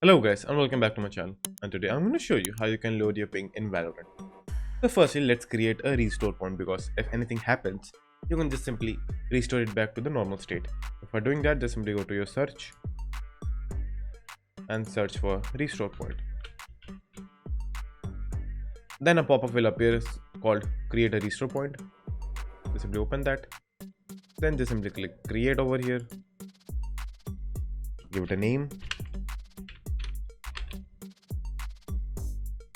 Hello guys and welcome back to my channel, and today I'm going to show you how you can load your ping in Valorant. So firstly, let's create a restore point because if anything happens, you can just simply restore it back to the normal state. So for doing that, just simply go to your search and search for restore point. Then a pop-up will appear called create a restore point. Just simply open that. Then just simply click create over here. Give it a name.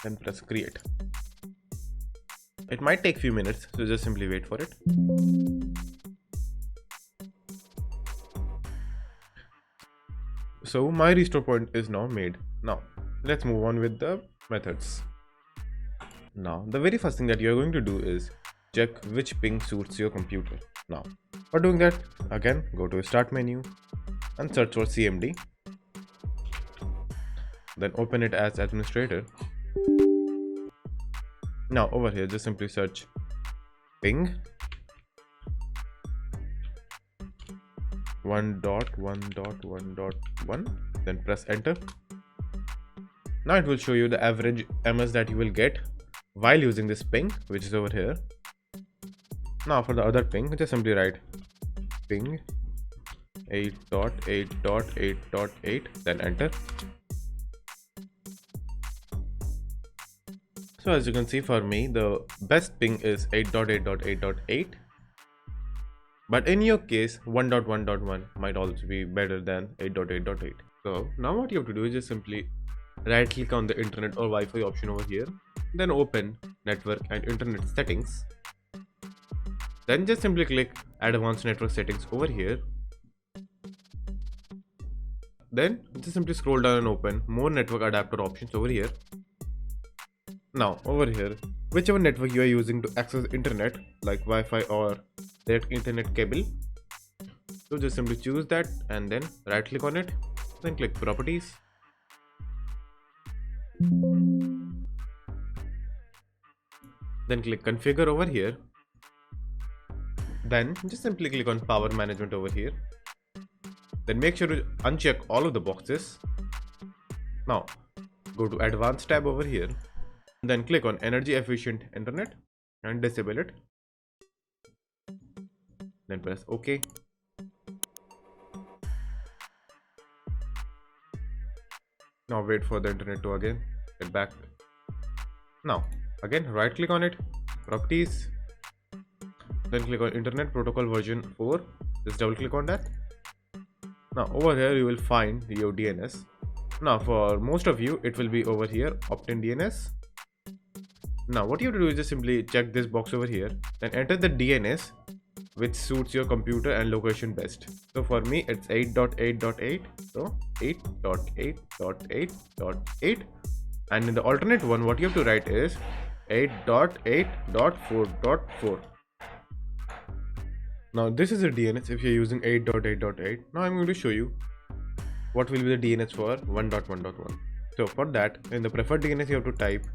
Then press create. It might take few minutes, so just simply wait for it. So my restore point is now made. Now let's move on with the methods. Now the very first thing that you're going to do is check which ping suits your computer. Now for doing that, again go to start menu and search for CMD. Then open it as administrator. Now over here just simply search ping 1.1.1.1, then press enter. Now it will show you the average ms that you will get while using this ping, which is over here. Now for the other ping, just simply write ping 8.8.8.8, then enter. So as you can see, for me the best ping is 8.8.8.8, but in your case 1.1.1 might also be better than 8.8.8. So now what you have to do is just simply right click on the internet or Wi-Fi option over here, then open network and internet settings, then just simply click advanced network settings over here. Then just simply scroll down and open more network adapter options over here. Now over here, whichever network you are using to access internet, like Wi-Fi or direct internet cable, so just simply choose that and then right click on it, then click properties. Then click configure over here. Then just simply click on power management over here. Then make sure to uncheck all of the boxes. Now go to advanced tab over here. Then click on energy efficient internet and disable it. Then press OK. Now wait for the internet to again get back. Now again right click on it, properties, then click on internet protocol version 4, just double click on that. Now over here you will find your DNS. Now for most of you it will be over here, opt-in DNS. Now what you have to do is just simply check this box over here, then enter the DNS which suits your computer and location best. So for me it's 8.8.8, so 8.8.8.8, and in the alternate one what you have to write is 8.8.4.4. Now this is a DNS if you're using 8.8.8. Now I'm going to show you what will be the DNS for 1.1.1. So for that, in the preferred DNS you have to type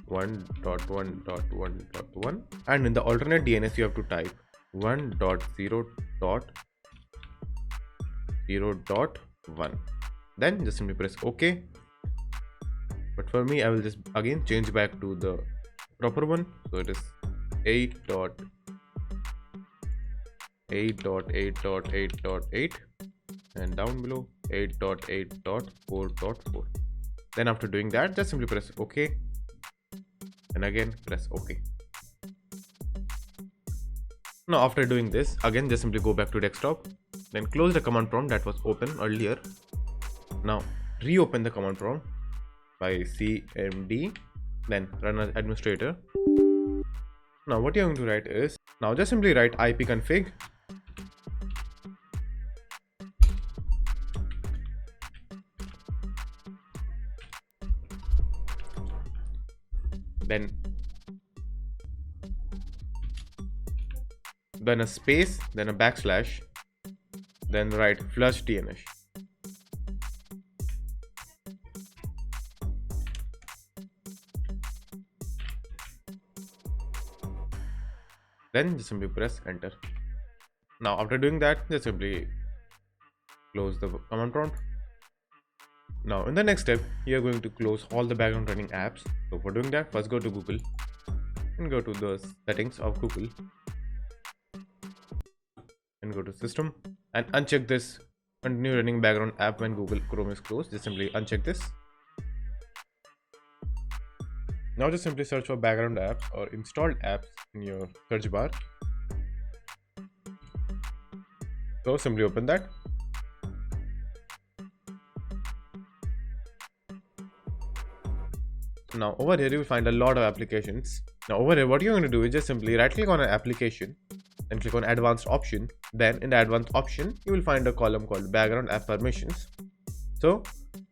1.1.1.1, and in the alternate DNS you have to type 1.0.0.1. Then just simply press OK. But for me I will just again change back to the proper one, so it is 8.8.8.8.8 and down below 8.8.4.4. Then after doing that, just simply press OK and again press OK. Now after doing this, again just simply go back to desktop, then close the command prompt that was open earlier. Now reopen the command prompt by CMD, then run as administrator. Now what you're going to write is, now just simply write ipconfig, then a space, then a backslash, then write flush DNS. Then just simply press enter. Now after doing that, just simply close the command prompt. Now in the next step, you're going to close all the background running apps. So for doing that, first go to Google and go to the settings of Google and go to system and uncheck this continue running background app when Google Chrome is closed. Just simply uncheck this. Now just simply search for background apps or installed apps in your search bar. So simply open that. Now over here you will find a lot of applications. Now over here what you're going to do is just simply right click on an application and click on advanced option. Then in the advanced option you will find a column called background app permissions. So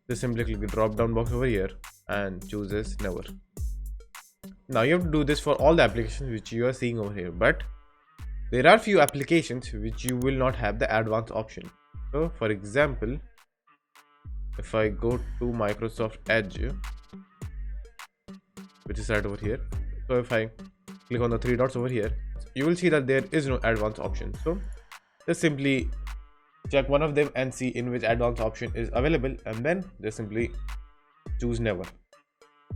just simply click the drop down box over here and choose this never. Now you have to do this for all the applications which you are seeing over here, but there are few applications which you will not have the advanced option. So for example, if I go to Microsoft Edge, which is right over here, so if I click on the three dots over here, you will see that there is no advanced option. So just simply check one of them and see in which advanced option is available, and then just simply choose never.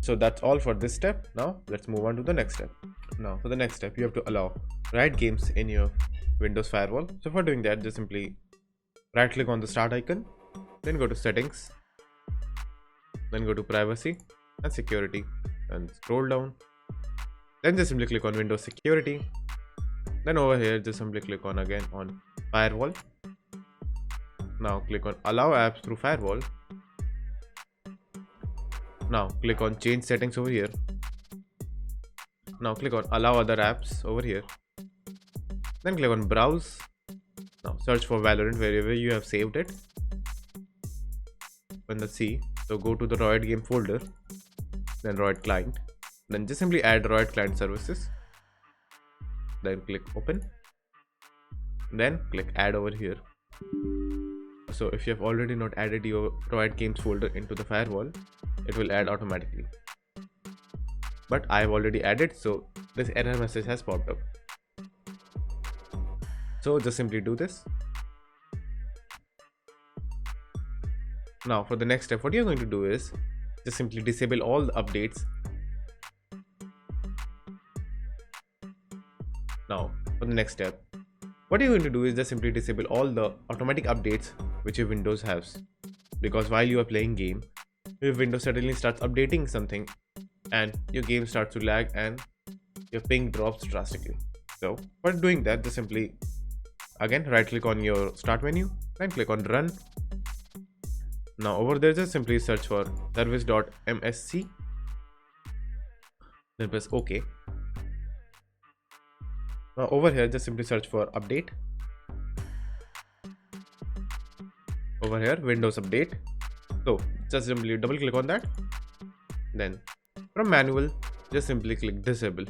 So that's all for this step. Now let's move on to the next step. Now for the next step, you have to allow write games in your Windows firewall. So for doing that, just simply right click on the start icon, then go to settings, then go to privacy and security and scroll down, then just simply click on Windows security, then over here just simply click on again on firewall. Now click on allow apps through firewall. Now click on change settings over here. Now click on allow other apps over here, then click on browse. Now search for Valorant wherever you have saved it in the C. So go to the Riot game folder, then Riot client, then just simply add Riot client services, then click open, then click add over here. So if you have already not added your Riot games folder into the firewall, it will add automatically, but I have already added, so this error message has popped up. So just simply do this. Now for the next step, what you're going to do is just simply disable all the updates. Now for the next step, what you're going to do is just simply disable all the automatic updates which your Windows has, because while you are playing game, your Windows suddenly starts updating something and your game starts to lag and your ping drops drastically. So for doing that, just simply again right click on your start menu and click on run. Now over there just simply search for service.msc, then press OK. Now over here just simply search for update. Over here Windows update. So just simply double click on that, then from manual just simply click disable,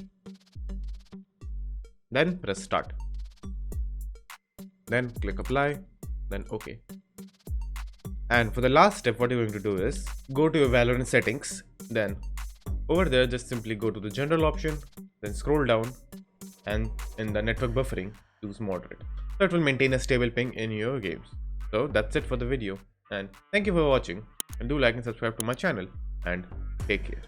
then press start, then click apply, then OK. And for the last step, what you're going to do is go to your Valorant settings, then over there just simply go to the general option, then scroll down and in the network buffering choose moderate. So it will maintain a stable ping in your games. So that's it for the video, and thank you for watching, and do like and subscribe to my channel, and take care.